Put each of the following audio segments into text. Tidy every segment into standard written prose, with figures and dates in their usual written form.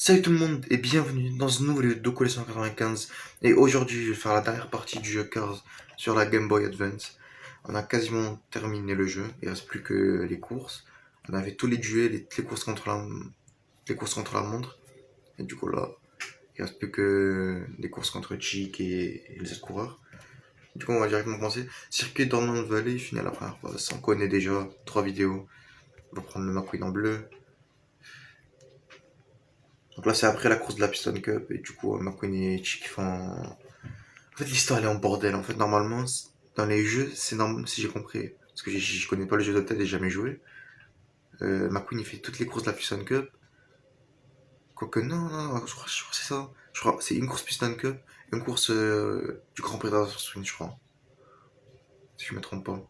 Salut tout le monde et bienvenue dans ce nouveau vidéo de Collection 95. Et aujourd'hui je vais faire la dernière partie du jeu Cars sur la Game Boy Advance. On a quasiment terminé le jeu, il ne reste plus que les courses. On avait tous les duels et toutes les courses contre la montre. Et du coup là, il ne reste plus que des courses contre Chic et les autres coureurs. Du coup on va directement commencer. Circuit d'Ormond Valley, fini à la première passe. On connaît déjà 3 vidéos. On va prendre le McQueen en bleu. Donc là, c'est après la course de la Piston Cup, et du coup, McQueen et Chick font. En fait, l'histoire elle est en bordel. En fait, normalement, dans les jeux, c'est normal, si j'ai compris. Parce que je connais pas le jeu de tête et j'ai jamais joué. McQueen il fait toutes les courses de la Piston Cup. Quoique, non, je crois que c'est ça. Je crois c'est une course Piston Cup, une course du Grand Prix d'Aston, je crois. Si je me trompe pas.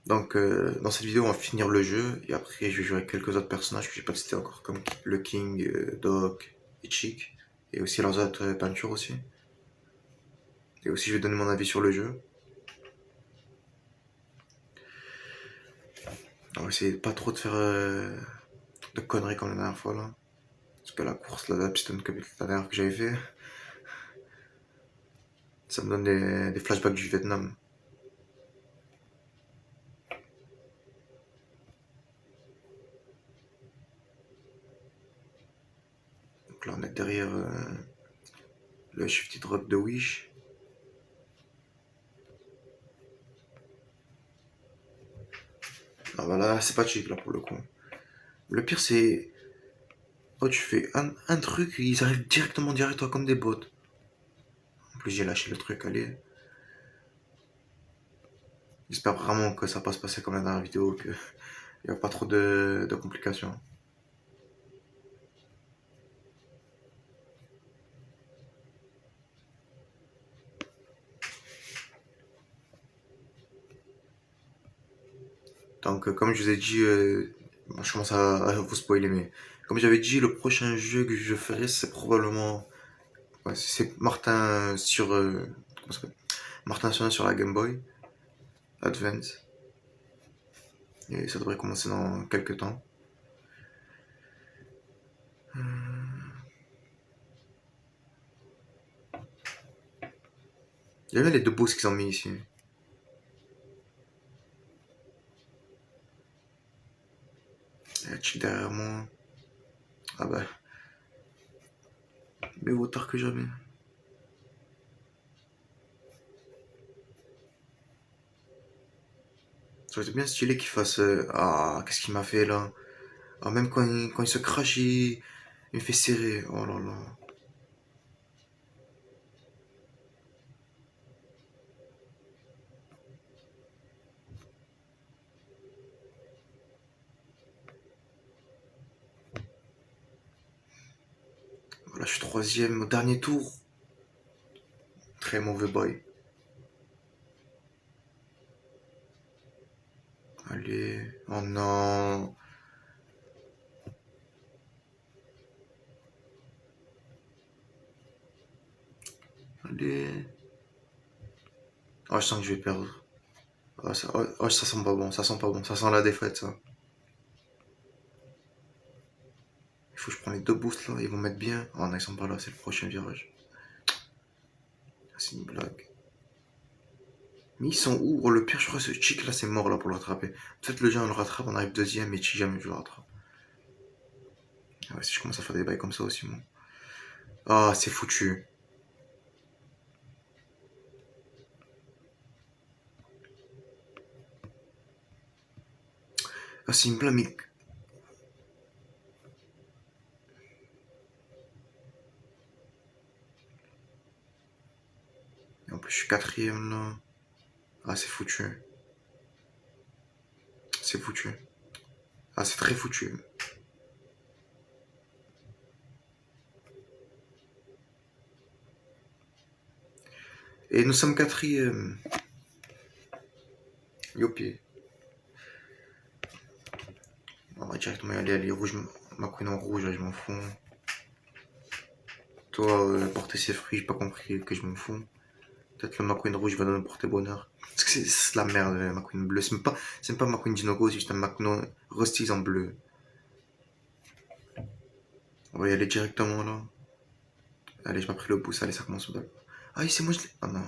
Donc, dans cette vidéo, on va finir le jeu, et après, je vais jouer avec quelques autres personnages que j'ai pas testé encore, comme le King, Doc et Chick, et aussi leurs autres peintures aussi. Et aussi, je vais donner mon avis sur le jeu. On va essayer pas trop de faire de conneries comme la dernière fois là. Parce que la course, là, la Piston Cup, la dernière que j'avais fait, ça me donne des flashbacks du Vietnam. Donc là, on est derrière le Shifty Drop de Wish. Ah voilà, c'est pas chic là pour le coup. Le pire, c'est. Oh, tu fais un truc, ils arrivent directement derrière toi comme des bots. En plus, j'ai lâché le truc, allez. J'espère vraiment que ça va pas se passer comme la dernière vidéo, qu'il n'y a pas trop de complications. Donc, comme je vous ai dit, je commence à vous spoiler, mais comme j'avais dit, le prochain jeu que je ferai, c'est probablement. Ouais, c'est Martin sur. Comment ça s'appelle Martin sur la Game Boy Advance. Et ça devrait commencer dans quelques temps. Il y avait les deux boss qu'ils ont mis ici. Il y a Chick derrière moi. Ah bah, mais vaut tard que jamais. Ça aurait été bien stylé qu'il fasse. Ah, qu'est-ce qu'il m'a fait là? Ah, même quand il se crache, il me fait serrer. Oh là là. Voilà, je suis troisième au dernier tour. Très mauvais boy. Allez. Oh non. Allez. Oh, je sens que je vais perdre. Ça sent pas bon, ça sent pas bon, ça sent la défaite ça. Il faut que je prenne les deux boosts là, ils vont mettre bien. Oh non, ils sont pas là, c'est le prochain virage. Ah, c'est une blague. Mais ils sont où? Oh, le pire, je crois que ce Chick là, c'est mort là pour le rattraper. Peut-être le jeu on le rattrape, on arrive deuxième, mais Chick jamais je le rattrape. Ah ouais, si je commence à faire des bails comme ça aussi, moi. Ah, c'est foutu. Ah, c'est une blague, mais. Et en plus, je suis quatrième là. Ah, c'est foutu. C'est foutu. Ah, c'est très foutu. Et nous sommes quatrième. Youpi. On va directement y aller rouge. Ma queen en rouge, là, je m'en fous. Toi, porter ses fruits, j'ai pas compris que je m'en fous. Peut-être le McQueen rouge va nous porter bonheur. Parce que c'est de la merde, le McQueen bleu. C'est même pas McQueen Dinogo, c'est juste un McQueen Rusties en bleu. On va y aller directement là. Allez, j'ai pas pris le pouce, allez, ça commence mal. Ah, c'est moi je l'ai. Ah non.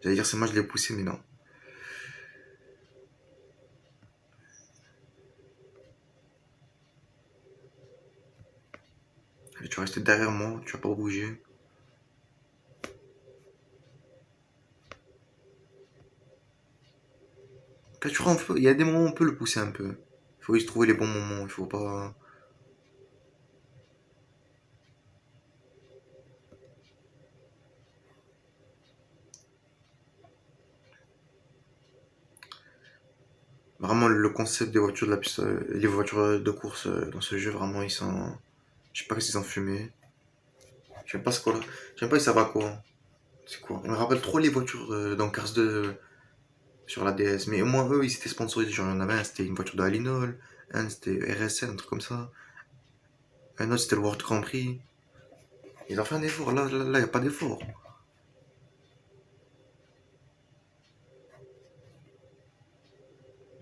J'allais dire c'est moi je l'ai poussé, mais non. Allez, tu vas rester derrière moi, tu vas pas bouger. Quand tu vois, il y a des moments où on peut le pousser un peu. Il faut juste trouver les bons moments, il faut pas. Vraiment, le concept des voitures de la piste, les voitures de course dans ce jeu, vraiment, ils sont. Je sais pas qu'est-ce qu'ils ont fumé. Je sais pas ce quoi là. Je sais pas, ils savent à quoi. C'est quoi? On me rappelle trop les voitures dans Cars 2 sur la DS. Mais au moins, eux, ils étaient sponsorisés. Genre, il y en avait un, c'était une voiture de Alinol. Un, c'était RSL, un truc comme ça. Un autre, c'était le World Grand Prix. Ils ont fait un effort. Là, y a pas d'effort.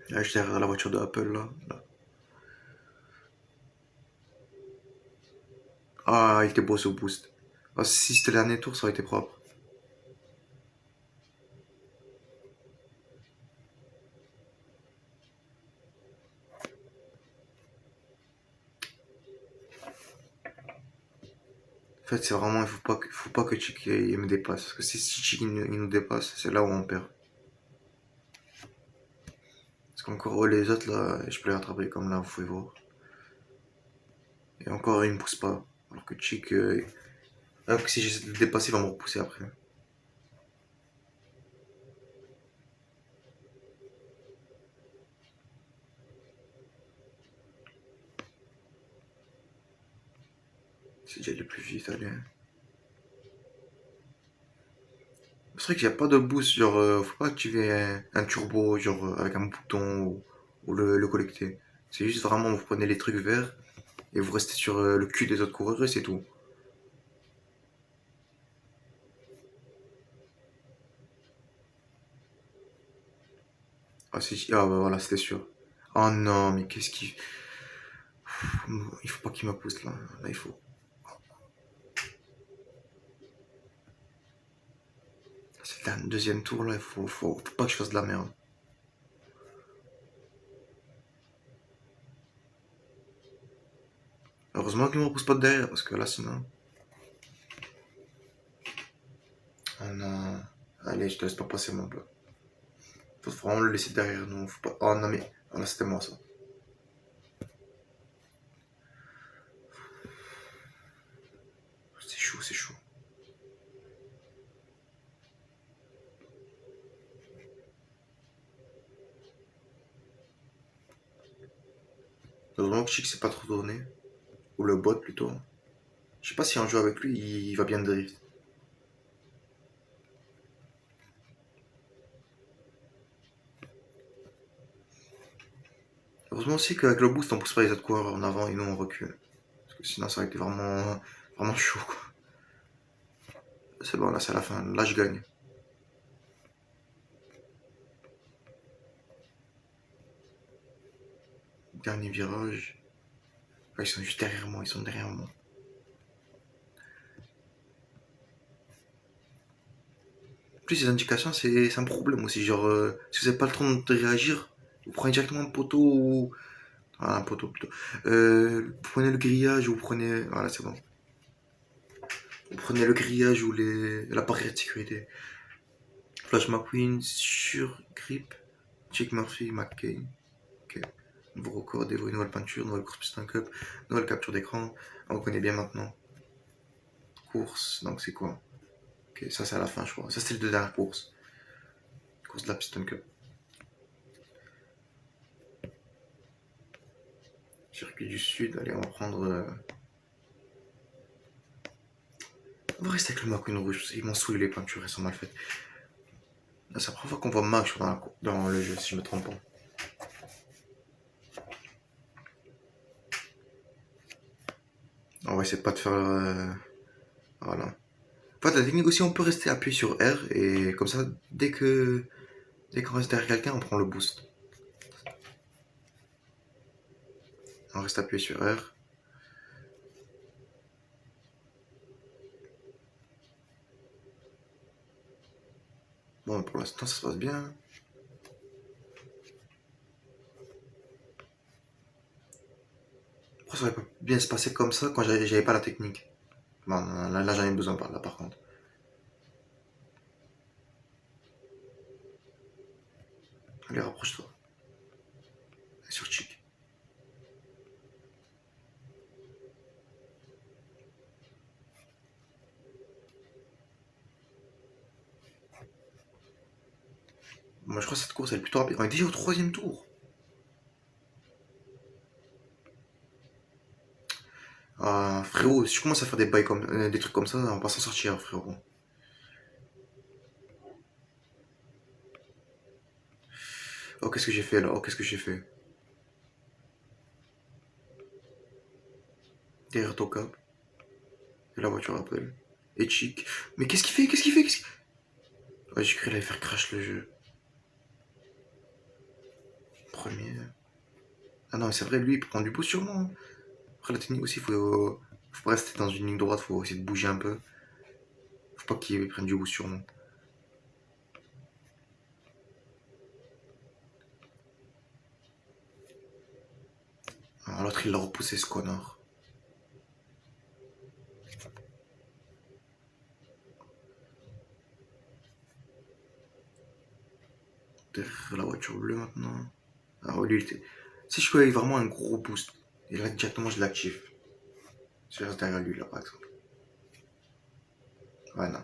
Là, je derrière la voiture de Apple, là. Ah, il était beau ce boost. Ah, si c'était le dernier tour, ça aurait été propre. En fait, c'est vraiment, faut pas que Chick il me dépasse. Parce que si Chick il nous dépasse, c'est là où on perd. Parce qu'encore les autres, là, je peux les rattraper comme là, vous pouvez voir. Et encore, il me pousse pas. Alors que Chick, alors que si j'essaie de le dépasser, il va me repousser après. C'est déjà aller plus vite, allez. C'est vrai qu'il n'y a pas de boost, genre, faut pas activer un turbo, genre, avec un bouton ou le collecter. C'est juste vraiment, vous prenez les trucs verts et vous restez sur le cul des autres coureurs et c'est tout. Ah bah voilà, c'était sûr. Oh non, mais qu'est-ce qu'il. Il faut pas qu'il me pousse là. Là, il faut. C'est le deuxième tour là, faut pas que je fasse de la merde. Heureusement qu'il me repousse pas de derrière parce que là sinon. Oh non. Allez, je te laisse pas passer mon plat. Faut vraiment le laisser derrière nous. Faut pas. Oh non, mais. Oh là, c'était moi ça. C'est chaud, c'est chaud. Heureusement que Chic s'est pas trop tourné. Ou le bot plutôt. Je sais pas si un jeu avec lui, il va bien drift. Heureusement aussi qu'avec le boost, on pousse pas les autres coureurs en avant et nous on recule. Parce que sinon, ça aurait été vraiment chaud quoi. C'est bon, là c'est la fin. Là je gagne. Dernier virage. Ah, ils sont juste derrière moi, ils sont derrière moi. En plus, les indications, c'est un problème aussi. Genre, si vous n'avez pas le temps de réagir, vous prenez directement un poteau ou. Ah, un poteau plutôt. Vous prenez le grillage ou vous prenez. Voilà, c'est bon. Vous prenez le grillage ou la barrière de sécurité. Flash McQueen sur Grip. Jake Murphy, McCain. Ok. Nouveau record, dévoué, nouvelle peinture, nouvelle course Piston Cup, nouvelle capture d'écran. On connaît bien maintenant. Course, donc c'est quoi? Ok, ça c'est à la fin, je crois. Ça c'est le deux dernières courses. Course de la Piston Cup. Circuit du Sud, allez, on va prendre. On va rester avec le McQueen rouge. Ils m'ont saoulé les peintures, elles sont mal faites. Là, c'est la première fois qu'on voit Max dans le jeu, si je me trompe pas. On va essayer de pas de faire. Voilà. Enfin, la technique aussi, on peut rester appuyé sur R et comme ça, dès qu'on reste derrière quelqu'un, on prend le boost. On reste appuyé sur R. Bon, pour l'instant, ça se passe bien. Pourquoi ça aurait pas bien se passer comme ça quand j'avais pas la technique? Bon, là j'en ai besoin là, par contre. Allez, rapproche-toi. Sur Chick. Moi, je crois que cette course, elle est plutôt rapide. On est déjà au troisième tour. Ah, frérot, si je commence à faire des trucs comme ça, on va pas s'en sortir, frérot. Oh, qu'est-ce que j'ai fait là? Oh, qu'est-ce que j'ai fait? Derrière ton cap. Et la voiture appelle. Et Chick. Mais qu'est-ce qu'il fait? Qu'est-ce qu'il fait? Ouais, j'ai cru qu'il allait faire crash le jeu. Premier. Ah non, mais c'est vrai, lui, il prend du boost sur moi, hein. Après, la technique aussi, faut pas rester dans une ligne droite, faut essayer de bouger un peu. Faut pas qu'il prenne du boost sur moi. Ah, l'autre, il l'a repoussé, ce connard. Derrière la voiture bleue maintenant. Ah, ouais, lui, il était. Si je peux avoir vraiment un gros boost, et là, directement, je l'active. Je reste derrière lui, là, par exemple. Ouais, non.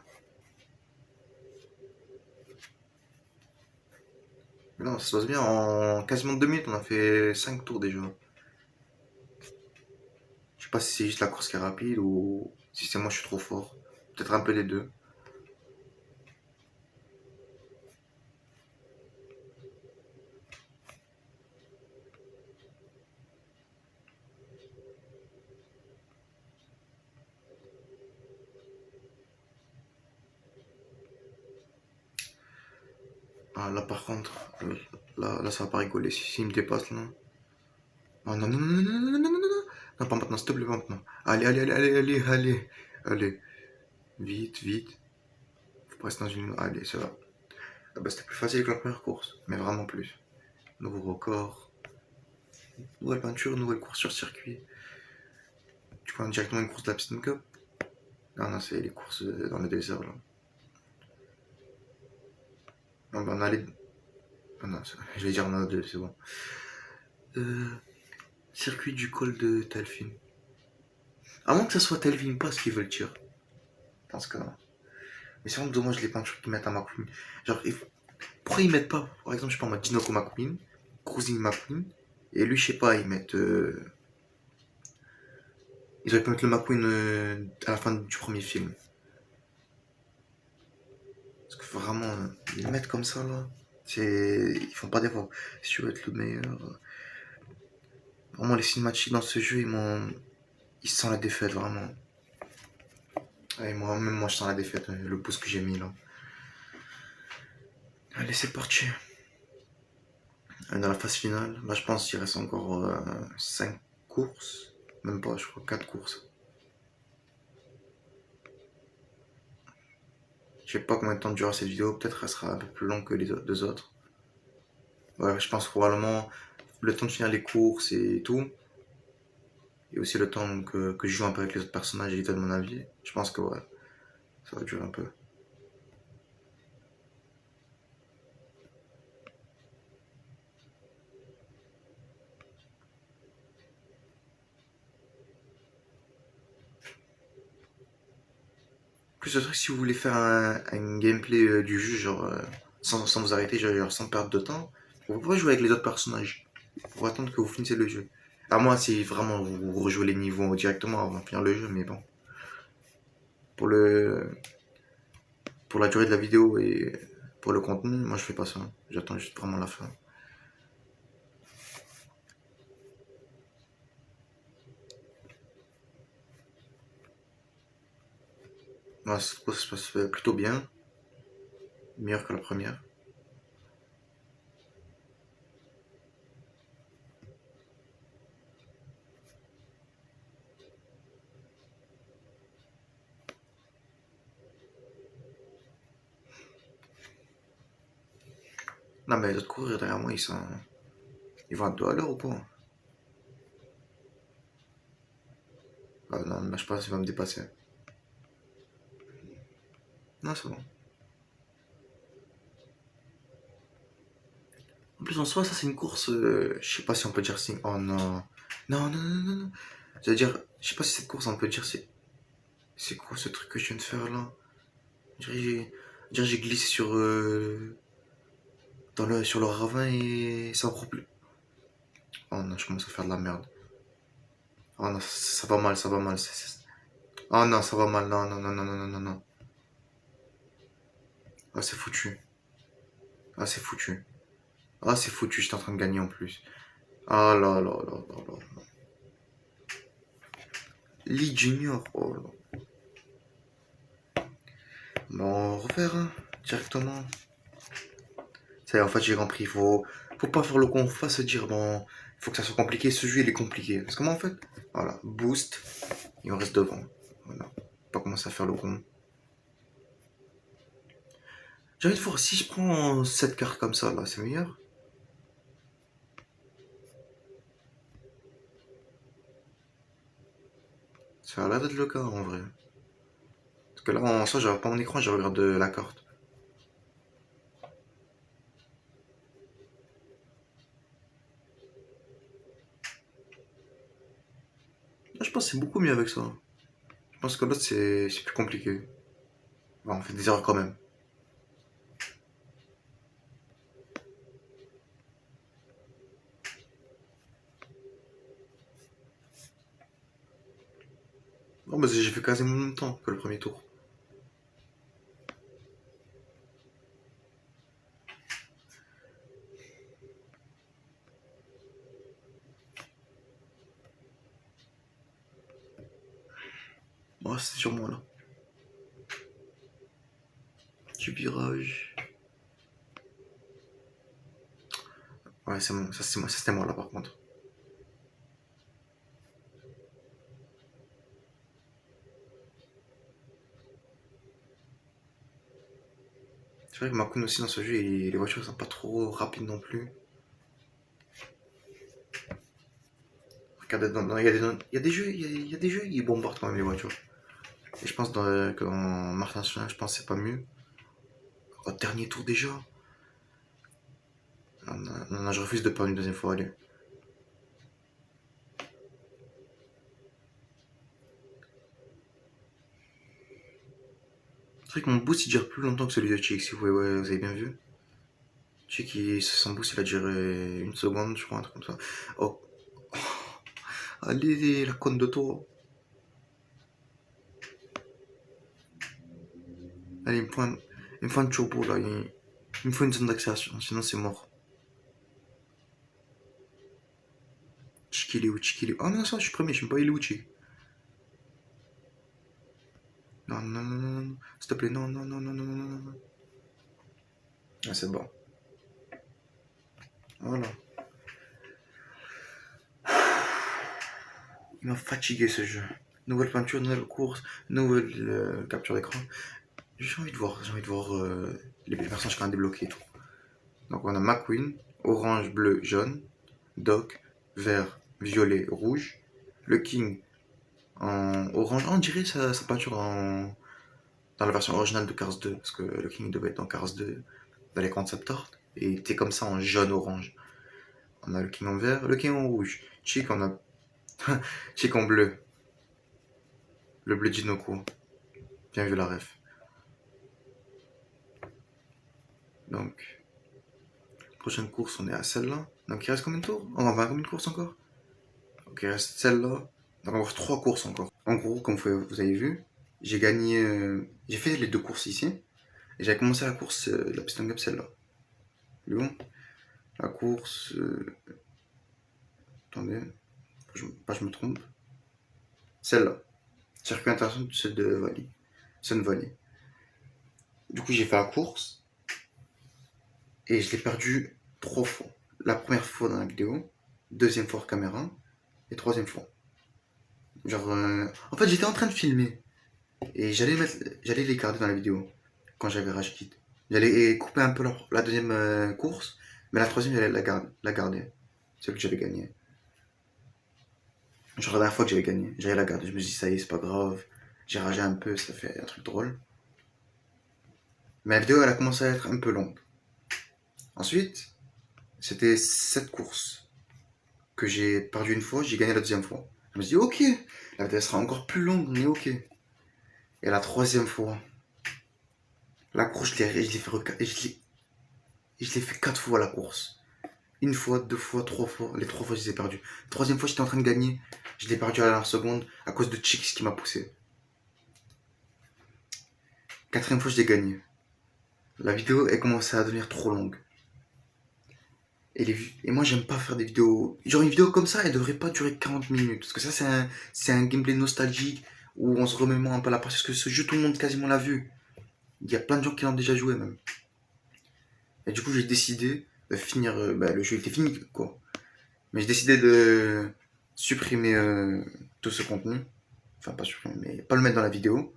Mais non, ça se passe bien. En quasiment 2 minutes, on a fait 5 tours déjà. Je sais pas si c'est juste la course qui est rapide ou si c'est moi je suis trop fort. Peut-être un peu des deux. Ah, là par contre, là ça va pas rigoler. S'il me dépasse là. Oh non, non, non, non, non, non, non, non, non. Non, pas maintenant, s'il te plaît, pas maintenant. Allez, allez, allez, allez, allez, allez. Allez. Vite, vite. Faut pas rester dans une. Allez, ça va. Ah bah, c'était plus facile que la première course. Mais vraiment plus. Nouveau record. Nouvelle peinture, nouvelle course sur circuit. Tu prends directement une course de la Piston Cup. Ah non, c'est les courses dans le désert là. Non, bah, on a les. Ah non, je vais dire on en a deux, c'est bon. Euh, Circuit du col de Telfin. À moins que ça soit Telvin pas ce qu'ils veulent dire. Dans ce cas-là. Mais c'est vraiment dommage les peintures qu'ils mettent à McQueen. Genre, pourquoi ils mettent pas, par exemple, je sais pas moi, Dinoco McQueen, Cruising McQueen, et lui, je sais pas, ils mettent. Ils auraient pu mettre le McQueen à la fin du premier film. Parce que vraiment, ils le mettent comme ça là. Ils font pas d'efforts. Si tu veux être le meilleur. Vraiment, les cinématiques dans ce jeu, ils sentent la défaite, vraiment. Ouais, même moi, je sens la défaite, le pouce que j'ai mis là. Allez, c'est parti. Dans la phase finale, là, je pense qu'il reste encore 5 courses. Même pas, je crois, 4 courses. Je sais pas combien de temps durera cette vidéo, peut-être elle sera un peu plus longue que les deux autres. Ouais, je pense probablement le temps de finir les courses et tout. Et aussi le temps que je joue un peu avec les autres personnages et qu'ils donnent mon avis. Je pense que ouais, ça va durer un peu. Plus le truc, si vous voulez faire un gameplay du jeu, genre sans vous arrêter, genre sans perdre de temps, vous pouvez jouer avec les autres personnages pour attendre que vous finissez le jeu. À moi, si vraiment vous rejouez les niveaux directement avant de finir le jeu, mais bon. Pour le pour la durée de la vidéo et pour le contenu, moi je fais pas ça. J'attends juste vraiment la fin. Ouais, cette course se passe plutôt bien, meilleure que la première. Non, mais les autres coureurs derrière moi, ils vont à 2 à l'heure ou quoi? Ah non, mais je pense qu'il va me dépasser. Non, c'est bon. En plus, en soi, ça, c'est une course. Je sais pas si on peut dire c'est. Oh non. Non, non, non, non, non. C'est-à-dire, je sais pas si cette course, on peut dire c'est. C'est quoi ce truc que je viens de faire là? J'ai glissé sur le ravin et ça prend plus. Oh non, je commence à faire de la merde. Oh non, ça va mal, ça va mal. Oh non, ça va mal. Non, non, non, non, non, non, non, non. Ah, c'est foutu. Ah, c'est foutu. Ah, c'est foutu, j'étais en train de gagner en plus. Ah là là là là là. Lee Junior, oh là. Bon, on va refaire hein, directement. Ça y est, en fait, j'ai compris. Faut pas faire le con, faut pas se dire, bon, il faut que ça soit compliqué. Ce jeu, il est compliqué. Parce que moi, en fait, voilà, boost, il me reste devant. Voilà. Faut pas commencer à faire le con. J'ai envie de voir si je prends cette carte comme ça, là, c'est meilleur. Ça a l'air d'être le cas, en vrai. Parce que là, en soi, j'avais pas mon écran, je regarde la carte. Là, je pense que c'est beaucoup mieux avec ça. Je pense que l'autre, c'est plus compliqué. Bon, on fait des erreurs quand même. Bon, bah, j'ai fait quasiment le même temps que le premier tour. Bon, c'est sur moi, là. Du virage. Ouais, c'est bon, ça c'était moi, là, par contre. C'est vrai que Makun aussi dans ce jeu, les voitures sont pas trop rapides non plus. Regardez, il y a des jeux, il y a des jeux, ils bombardent quand même les voitures. Et je pense qu'en Martin National, je pense que c'est pas mieux. Au dernier tour déjà. Non, non, non, non, je refuse de perdre une deuxième fois, allez. C'est vrai que mon boost il dure plus longtemps que celui de Chick, si vous, ouais, vous avez bien vu. Chick, son boost il a duré une seconde, je crois, un truc comme ça. Oh, allez, la conne de toi. Allez, il me faut un turbo là, il me faut une zone d'accélération, sinon c'est mort. Chick il est où, Chick il est où? Ah non, ça, je suis premier, je sais pas, il est où, Chick? Non, non, non, non, non, s'il te plaît, non, non, non, non, non, non, non, non. Ah, c'est bon. Voilà. Il m'a fatigué ce jeu. Nouvelle peinture, nouvelle course, nouvelle capture d'écran. J'ai envie de voir les personnages qu'on a débloqués et tout. Donc on a McQueen, orange, bleu, jaune, Doc, vert, violet, rouge, le King en orange. Ah, on dirait sa peinture dans la version originale de Cars 2, parce que le King devait être dans Cars 2, dans les concept art, et il était comme ça en jaune-orange. On a le King en vert, le King en rouge, Chick on a Chick en bleu, le bleu Jinoko. Bien vu la ref. Donc, prochaine course, on est à celle-là. Donc, il reste combien de tours? Oh, on va à combien de courses encore? Ok, il reste celle-là. Donc, on va avoir 3 courses encore. En gros, comme vous avez vu, j'ai gagné. J'ai fait les 2 courses ici. Et j'ai commencé la course, la piston cup, celle-là. Bon, la course. Attendez, pas je me trompe. Celle-là. Circuit intéressant, celle de Valley. Sun Valley. Du coup, j'ai fait la course et je l'ai perdu 3 fois. La première fois dans la vidéo, deuxième fois hors caméra et troisième fois. Genre, en fait, j'étais en train de filmer et j'allais les garder dans la vidéo quand j'avais Rage Quit. J'allais couper un peu la deuxième course, mais la troisième, j'allais la garder. Celle que j'avais gagnée. Genre la dernière fois que j'avais gagné, j'allais la garder. Je me suis dit, ça y est, c'est pas grave. J'ai ragé un peu, ça fait un truc drôle. Mais la vidéo, elle a commencé à être un peu longue. Ensuite, c'était cette course que j'ai perdu une fois, j'ai gagné la deuxième fois. Je me suis dit, ok, la vidéo sera encore plus longue, mais ok. Et la troisième fois, la course, je l'ai fait 4 fois la course. Une fois, 2 fois, 3 fois. Les 3 fois, je les ai perdus. La troisième fois, j'étais en train de gagner. Je l'ai perdu à la dernière seconde à cause de Chix qui m'a poussé. Quatrième fois, je l'ai gagné. La vidéo, elle commençait à devenir trop longue. Et moi, j'aime pas faire des vidéos. Genre, une vidéo comme ça, elle devrait pas durer 40 minutes. Parce que ça, c'est un gameplay nostalgique où on se remémore un peu la partie. Parce que ce jeu, tout le monde quasiment l'a vu. Il y a plein de gens qui l'ont déjà joué, même. Et du coup, j'ai décidé de finir. Le jeu était fini, quoi. Mais j'ai décidé de supprimer tout ce contenu. Enfin, pas supprimer, mais pas le mettre dans la vidéo.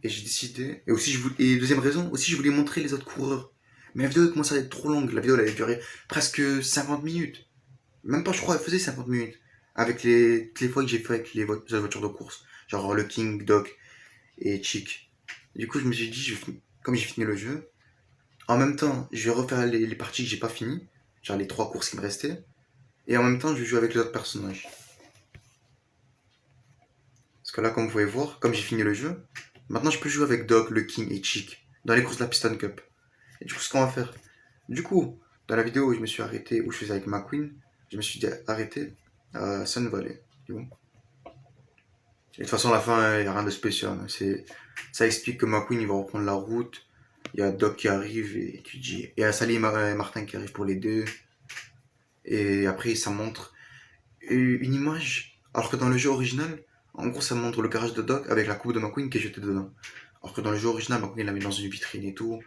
Et j'ai décidé. Et aussi, et deuxième raison, aussi, je voulais montrer les autres coureurs. Mais la vidéo elle commençait à être trop longue. La vidéo elle avait duré presque 50 minutes. Même pas, je crois, elle faisait 50 minutes. Avec toutes les fois que j'ai fait avec les voitures de course. Genre le King, Doc et Chick. Du coup, je me suis dit, comme j'ai fini le jeu, en même temps, je vais refaire les parties que j'ai pas finies. Genre les 3 courses qui me restaient. Et en même temps, je vais jouer avec les autres personnages. Parce que là, comme vous pouvez voir, comme j'ai fini le jeu, maintenant je peux jouer avec Doc, le King et Chick dans les courses de la Piston Cup. Et du coup, ce qu'on va faire. Du coup, dans la vidéo où je me suis arrêté, où je faisais avec McQueen, je me suis arrêté à Sun Valley. Et de toute façon, à la fin, il n'y a rien de spécial. Ça explique que McQueen il va reprendre la route. Il y a Doc qui arrive et qui dit. Il y a Sally et Martin qui arrivent pour les deux. Et après, ça montre une image. Alors que dans le jeu original, en gros, ça montre le garage de Doc avec la coupe de McQueen qui est jetée dedans. Alors que dans le jeu original, McQueen l'a mis dans une vitrine et tout.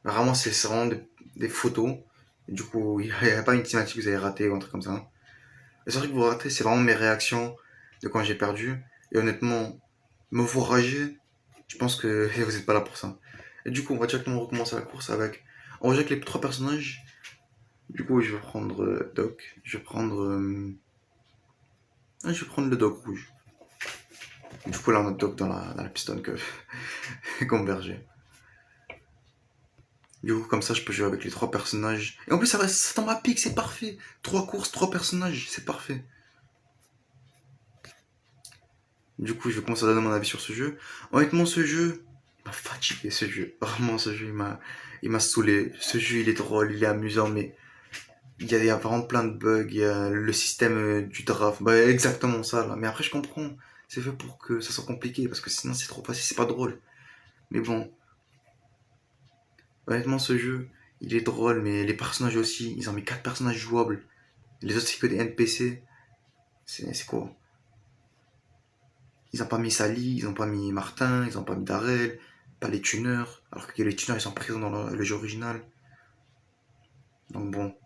Vraiment, c'est vraiment des photos. Et du coup, il n'y a pas une cinématique que vous avez raté ou un truc comme ça. Le seul truc que vous ratez, c'est vraiment mes réactions de quand j'ai perdu. Et honnêtement, me voir rager, je pense que vous n'êtes pas là pour ça. Et du coup, on va directement recommencer la course avec. On va jouer avec les 3 personnages. Du coup, je vais prendre Doc. Je vais prendre le Doc rouge. Du coup, là, on a Doc dans la piston que converger. Du coup, comme ça, je peux jouer avec les 3 personnages. Et en plus, ça tombe à pic, c'est parfait. 3 courses, 3 personnages, c'est parfait. Du coup, je vais commencer à donner mon avis sur ce jeu. Honnêtement, ce jeu, il m'a fatigué, ce jeu. Vraiment, ce jeu, il m'a saoulé. Ce jeu, il est drôle, il est amusant, mais il y a vraiment plein de bugs. Il y a le système du draft. Bah, exactement ça, là. Mais après, je comprends. C'est fait pour que ça soit compliqué, parce que sinon, c'est trop facile, c'est pas drôle. Mais bon, honnêtement, ce jeu, il est drôle, mais les personnages aussi, ils ont mis 4 personnages jouables. Les autres, c'est que des NPC. C'est quoi? Ils ont pas mis Sally, ils ont pas mis Martin, ils ont pas mis Darrell, pas les tuners, alors que les tuners ils sont présents dans le jeu original. Donc bon,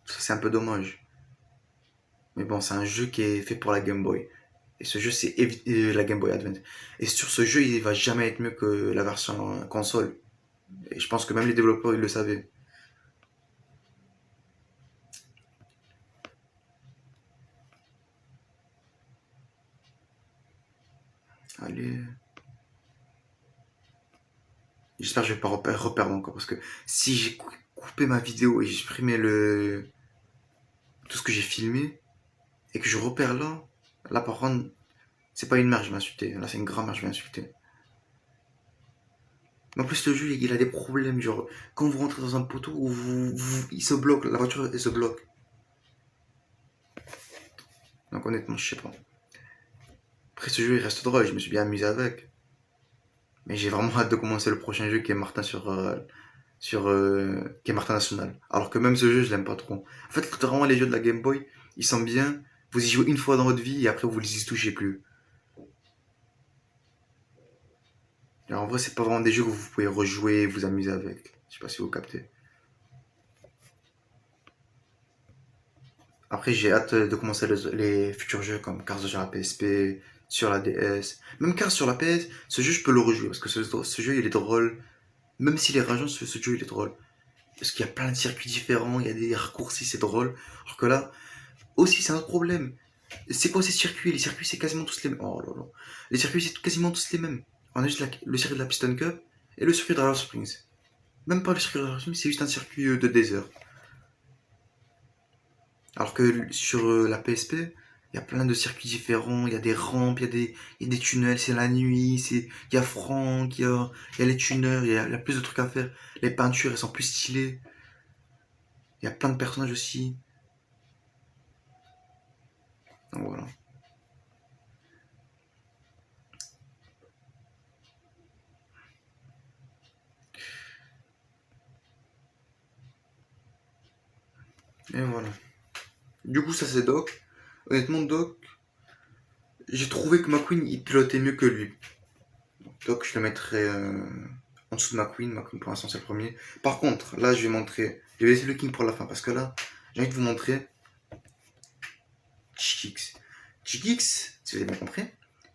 ça c'est un peu dommage. Mais bon, c'est un jeu qui est fait pour la Game Boy. Et ce jeu c'est la Game Boy Advance. Et sur ce jeu, il va jamais être mieux que la version console. Et je pense que même les développeurs ils le savaient. Allez. J'espère que je vais pas reperdre encore parce que si j'ai coupé ma vidéo et j'ai supprimé tout ce que j'ai filmé et que je repère là par contre, c'est pas une mère, je vais insulter. Là, c'est une grand-mère, je vais insulter. Mais en plus, le jeu, il a des problèmes. Genre, quand vous rentrez dans un poteau, il se bloque. La voiture, elle se bloque. Donc, honnêtement, je sais pas. Après, ce jeu, il reste drôle. Je me suis bien amusé avec. Mais j'ai vraiment hâte de commencer le prochain jeu qui est Martin qui est Martin National. Alors que même ce jeu, je l'aime pas trop. En fait, vraiment, les jeux de la Game Boy, ils sont bien. Vous y jouez une fois dans votre vie et après, vous les y touchez plus. Et en vrai, c'est pas vraiment des jeux que vous pouvez rejouer et vous amuser avec. Je sais pas si vous captez. Après, j'ai hâte de commencer les futurs jeux comme Cars sur la PSP, sur la DS. Même Cars sur la PS, ce jeu, je peux le rejouer parce que ce jeu, il est drôle. Même s'il est rageant, ce jeu, il est drôle. Parce qu'il y a plein de circuits différents, il y a des raccourcis, c'est drôle. Alors que là, aussi, c'est un autre problème. C'est quoi ces circuits? Les circuits, c'est quasiment tous les mêmes. Oh là là. Les circuits, c'est quasiment tous les mêmes. On a juste le circuit de la Piston Cup et le circuit de Royal Springs. Même pas le circuit de Royal Springs, c'est juste un circuit de désert. Alors que sur la PSP, il y a plein de circuits différents, il y a des rampes, il y a des tunnels, c'est la nuit, il y a Franck, il y a les tuneurs, il y a plus de trucs à faire. Les peintures, elles sont plus stylées. Il y a plein de personnages aussi. Donc voilà. Et voilà. Du coup, ça c'est Doc. Honnêtement, Doc, j'ai trouvé que McQueen il pilotait mieux que lui. Doc, je le mettrais en dessous de McQueen. McQueen pour l'instant c'est le premier. Par contre, là je vais montrer. Je vais laisser le King pour la fin parce que là, j'ai envie de vous montrer Chickix. Chickix, si vous avez bien compris,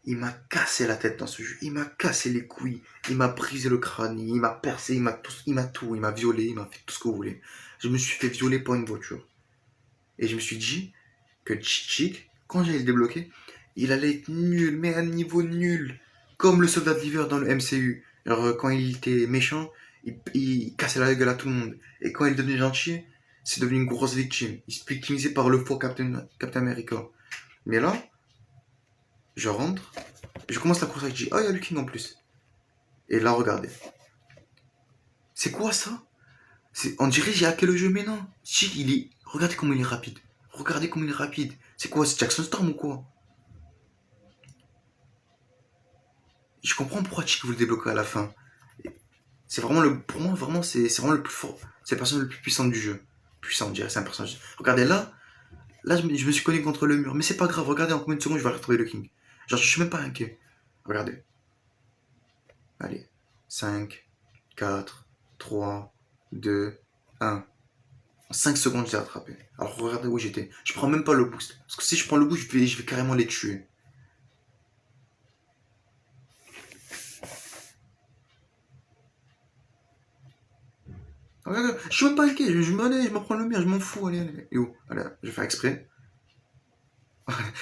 il m'a cassé la tête dans ce jeu. Il m'a cassé les couilles. Il m'a brisé le crâne. Il m'a percé. Il m'a violé. Il m'a fait tout ce que vous voulez. Je me suis fait violer par une voiture. Et je me suis dit que Chick, quand j'allais le débloquer, il allait être nul, mais à un niveau nul. Comme le soldat de l'hiver dans le MCU. Alors, quand il était méchant, il cassait la gueule à tout le monde. Et quand il devenait gentil, c'est devenu une grosse victime. Il se victimisait par le faux Captain America. Mais là, je rentre, je commence la course avec G. Oh, il y a le King en plus. Et là, regardez. C'est quoi ça? On dirait que j'ai hacké le jeu, mais non. Chic, il est. Regardez comment il est rapide. Regardez comment il est rapide. C'est quoi? C'est Jackson Storm ou quoi? Je comprends pourquoi Chic vous le débloquer à la fin. C'est vraiment le. Pour moi, vraiment, c'est vraiment le plus fort. C'est le personnage le plus puissant du jeu. Puissant, on dirait, c'est un personnage. Regardez là. Là, je me suis cogné contre le mur. Mais c'est pas grave, regardez en combien de secondes je vais retrouver le King. Genre, je suis même pas inquiet. Regardez. Allez. 5, 4, 3, 2, 1. En 5 secondes, je l'ai attrapé. Alors regardez où j'étais. Je prends même pas le boost. Parce que si je prends le boost, je vais carrément les tuer. Regarde, je suis même pas inquiet. Je me prends le mur, je m'en fous. Allez, allez. Et où? Allez, je vais faire exprès.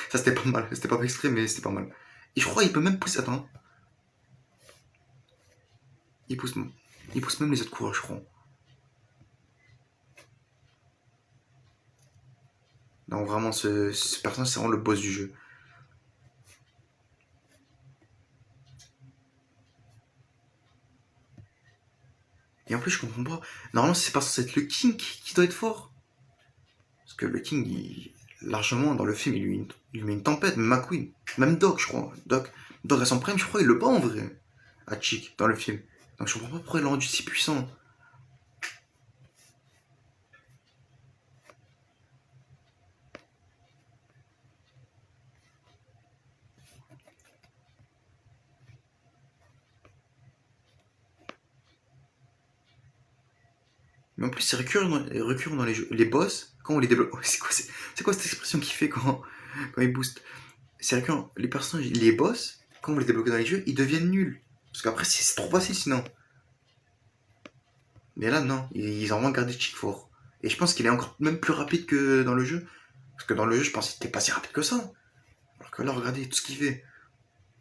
Ça c'était pas mal. C'était pas exprès, mais c'était pas mal. Et je crois qu'il peut même pousser. Attends. Il pousse, il pousse même les autres coureurs, je crois. Donc vraiment, ce personnage, c'est vraiment le boss du jeu. Et en plus, je comprends pas. Normalement, c'est pas censé être le King qui doit être fort. Parce que le King, largement, dans le film, il lui met une tempête. Même McQueen. Même Doc, je crois. Doc à son prime, je crois, il le bat en vrai. À Chick, dans le film. Donc je comprends pas pourquoi il l'a rendu si puissant. Mais en plus, c'est récurrent dans les jeux. Les boss, quand on les débloque. C'est quoi cette expression qu'il fait quand il booste? C'est récurrent. Les personnages, les boss, quand on les débloque dans les jeux, ils deviennent nuls. Parce qu'après, c'est trop facile sinon. Mais là, non. Ils ont vraiment gardé Chick fort. Et je pense qu'il est encore même plus rapide que dans le jeu. Parce que dans le jeu, je pense qu'il était pas si rapide que ça. Alors que là, regardez tout ce qu'il fait.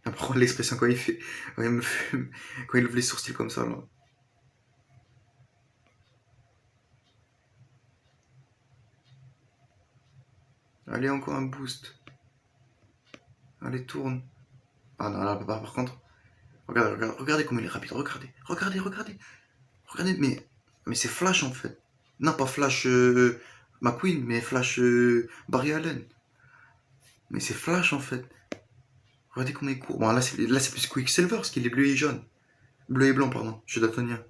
Après, l'expression quand il fait. Quand il ouvre les sourcils comme ça, là. Allez, encore un boost. Allez, tourne. Ah non, là, par contre. Regardez comment il est rapide. Regardez. Regardez, mais c'est Flash en fait. Non, pas Flash McQueen, mais Flash Barry Allen. Mais c'est Flash en fait. Regardez comment il court. Bon, là, c'est plus Quicksilver parce qu'il est bleu et jaune. Bleu et blanc, pardon. Je suis daltonien.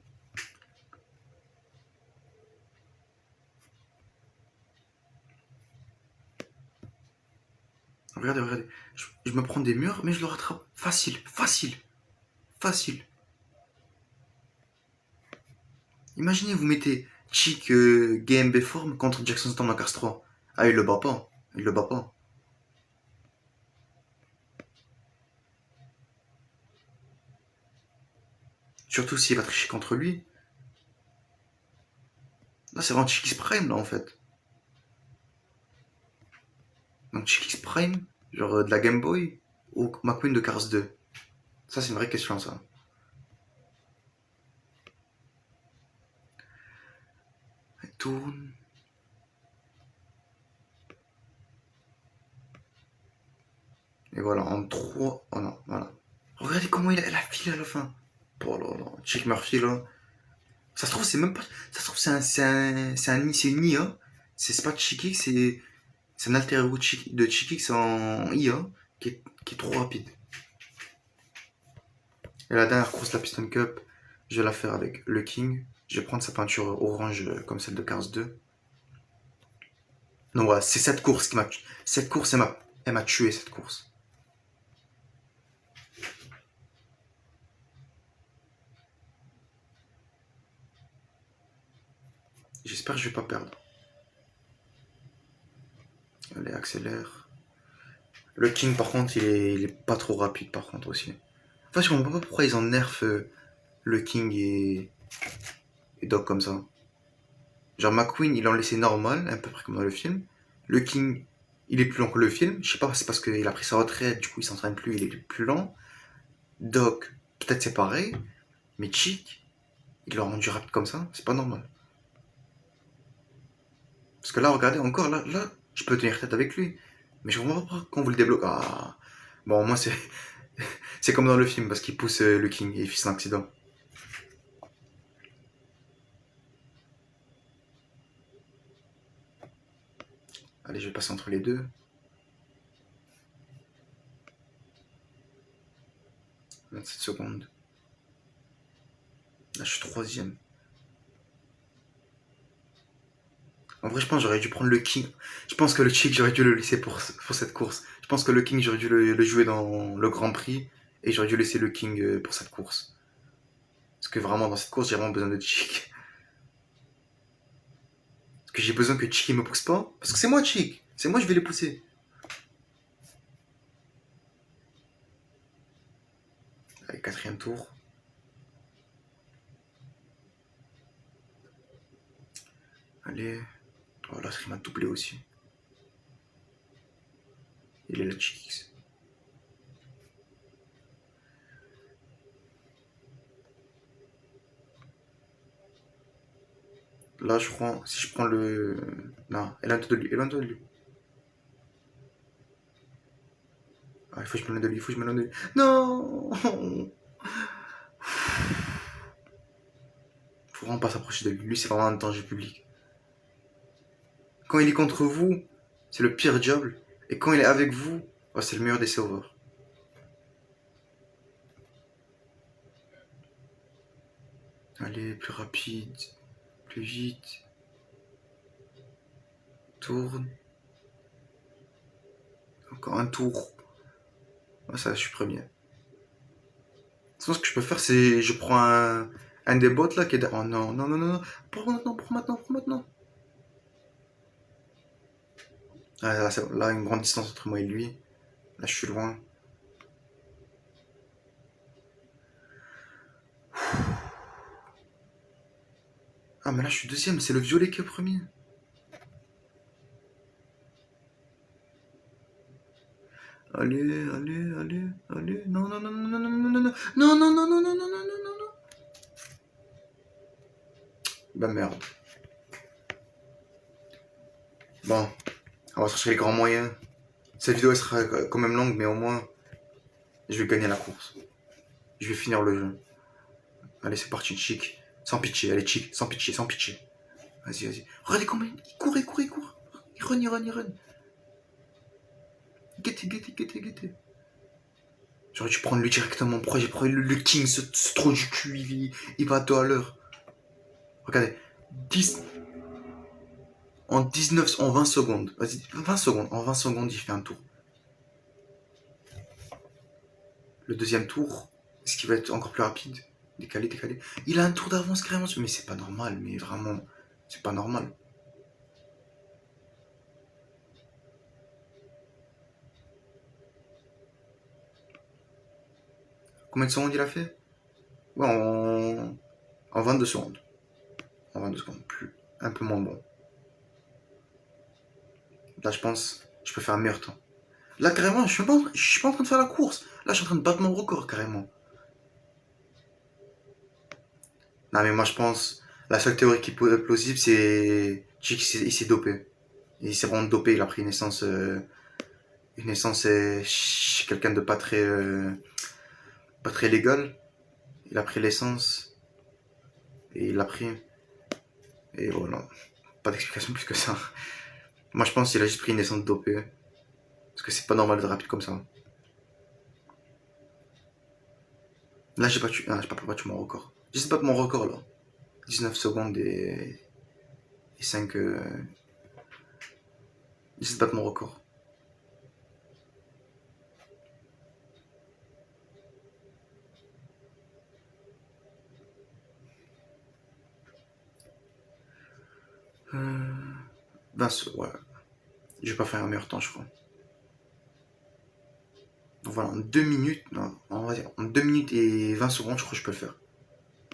Regardez. Je me prends des murs, mais je le rattrape. Facile. Imaginez, vous mettez Chick GMB forme contre Jackson Storm en Cars 3. Ah, il le bat pas. Il le bat pas. Surtout s'il va tricher contre lui. Là, c'est vraiment Chick X Prime, là, en fait. Donc, Chick X Prime, genre de la Game Boy, ou McQueen de Cars 2. Ça, c'est une vraie question, ça. Elle tourne. Et voilà, en 3. Oh non, voilà. Regardez comment elle a filé à la fin. Oh là là, Chick Murphy, là. Ça se trouve, c'est même pas. Ça se trouve, c'est une IA. C'est pas Chick X, c'est un alter ego de Chick X en IA qui est trop rapide. Et la dernière course de la Piston Cup, je vais la faire avec le King. Je vais prendre sa peinture orange comme celle de Cars 2. Donc voilà, c'est cette course qui m'a tué. Cette course, elle m'a tué, cette course. J'espère que je vais pas perdre. Allez, accélère. Le King, par contre, il est pas trop rapide, par contre, aussi. Enfin, je comprends pas pourquoi ils en nerfent le King et Doc comme ça. Genre, McQueen, il en laissé normal, à peu près comme dans le film. Le King, il est plus lent que le film. Je sais pas, c'est parce qu'il a pris sa retraite, du coup, il s'entraîne plus, il est plus lent. Doc, peut-être c'est pareil. Mais Chick, il l'a rendu rapide comme ça, c'est pas normal. Parce que là, regardez, encore, là, je peux tenir tête avec lui. Mais je comprends pas quand vous le débloquez. Ah. Bon, moi, c'est comme dans le film, parce qu'il pousse le King et il fait un accident. Allez, je vais passer entre les deux. 27 secondes. Là, je suis troisième. En vrai, je pense que j'aurais dû prendre le King. Je pense que le Chick, j'aurais dû le laisser pour cette course. Je pense que le King, j'aurais dû le jouer dans le Grand Prix. Et j'aurais dû laisser le King pour cette course. Parce que vraiment, dans cette course, j'ai vraiment besoin de Chick. Parce que j'ai besoin que Chick me pousse pas. Parce que c'est moi, Chick. C'est moi, je vais les pousser. Allez, quatrième tour. Allez. Oh là, il m'a doublé aussi. Il est là, Chick. Là, je crois, si je prends le. Non, éloigne-toi de lui, éloigne-toi de lui. Ah, il faut que je m'éloigne de lui, il faut que je m'éloigne de lui. Non. Faut vraiment pas s'approcher de lui. Lui, c'est vraiment un danger public. Quand il est contre vous, c'est le pire diable. Et quand il est avec vous, oh, c'est le meilleur des sauveurs. Allez, plus rapide, plus vite. Tourne. Encore un tour. Oh, ça, je suis premier. Sinon, ce que je peux faire, c'est je prends un des bots là qui est. Oh non, non, non, non, non. Pour maintenant, pour maintenant, pour maintenant. Ah, là, une grande distance entre moi et lui. Là, je suis loin. Ah, mais là, je suis deuxième. C'est le violet qui est premier. Allez, allez, allez, allez. Non, non, non, non, non, non, non, non, non, non, non, non, non, non, non, non, non, non. Bah merde. Bon, on va chercher les grands moyens. Cette vidéo elle sera quand même longue, mais au moins, je vais gagner la course. Je vais finir le jeu. Allez, c'est parti, Chick. Sans pitié, allez, Chick, sans pitié, sans pitié. Vas-y, vas-y. Regardez comment il court, il court, il court. Il run, il run, il run. Guettez, guettez, guettez, guettez. J'aurais dû prendre lui directement. Pourquoi j'ai pris le King, ce trou du cul, il va à 2 à l'heure. Regardez, 10, en 19, en 20 secondes. Vas-y, 20 secondes. En 20 secondes, il fait un tour. Le deuxième tour, est-ce qu'il va être encore plus rapide? Décalé, décalé. Il a un tour d'avance carrément. Mais c'est pas normal, mais vraiment, c'est pas normal. Combien de secondes il a fait? Ouais, en 22 secondes. En 22 secondes, plus. Un peu moins bon. Là, je pense, je peux faire un meilleur temps. Là, carrément, je suis pas en train de faire la course. Là, je suis en train de battre mon record, carrément. Non, mais moi, je pense, la seule théorie qui est plausible, c'est il s'est dopé. Il s'est vraiment dopé. Il a pris une naissance chez quelqu'un de pas très légal. Il a pris l'essence et il l'a pris. Et voilà. Pas d'explication plus que ça. Moi, je pense qu'il a juste pris une naissance dopée. Parce que c'est pas normal de rapide comme ça. Là, j'ai pas battu mon record. J'ai pas mon record là. 19 secondes et 5. J'essaie de battre mon record. Euh, 20, ouais. Je vais pas faire un meilleur temps, je crois. Donc voilà, en 2 minutes, non, on va dire, en 2 minutes et 20 secondes, je crois que je peux le faire.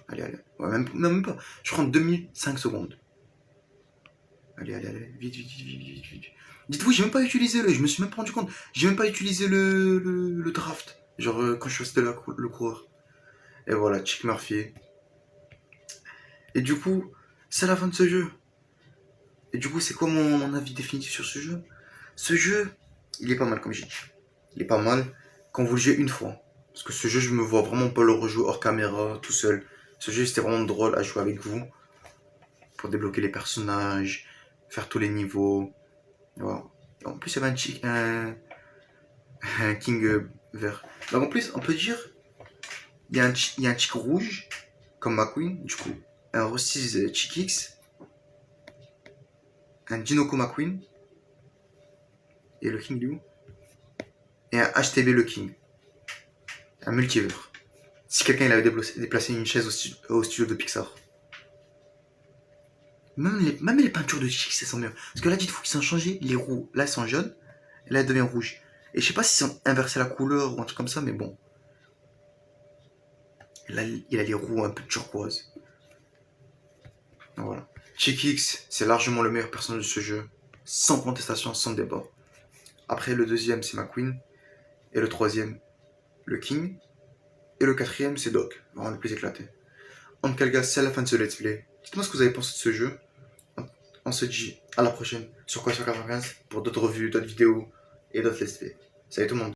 Allez, allez. Ouais, même pas. Je crois en 2 minutes 5 secondes. Allez, allez, allez. Vite, vite, vite, vite, vite, vite. Dites-vous, j'ai même pas utilisé je me suis même pas rendu compte. J'ai même pas utilisé le draft. Genre, quand je faisais le coureur. Et voilà, Chick Murphy. Et du coup, c'est la fin de ce jeu. Et du coup, c'est quoi mon avis définitif sur ce jeu? Ce jeu, il est pas mal, comme j'ai dit. Il est pas mal quand vous le jouez une fois. Parce que ce jeu, je me vois vraiment pas le rejouer hors caméra, tout seul. Ce jeu, c'était vraiment drôle à jouer avec vous. Pour débloquer les personnages, faire tous les niveaux. Voilà. Et en plus, il y avait un King vert. Donc en plus, on peut dire, il y a un Chick rouge, comme McQueen, du coup. Un Rostiz Chick X, un Jinoko McQueen, et le King Liu. Et un HTB le King. Un multivers. Si quelqu'un il avait déplacé une chaise au studio de Pixar. Même les peintures de Chick, ça sent mieux. Parce que là, dites-vous qu'ils ont changé les roues. Là, elles sont jaunes, et là, elles deviennent rouges. Et je sais pas s'ils ont inversé la couleur ou un truc comme ça, mais bon. Et là, il a les roues un peu turquoise. Donc voilà. Chick X, c'est largement le meilleur personnage de ce jeu. Sans contestation, sans débat. Après, le deuxième, c'est McQueen. Et le troisième, le King. Et le quatrième, c'est Doc. Vraiment le plus éclaté. En tout cas, les gars, c'est la fin de ce let's play. Dites-moi ce que vous avez pensé de ce jeu. On se dit à la prochaine sur Quoi sur 95 pour d'autres revues, d'autres vidéos et d'autres let's play. Salut tout le monde.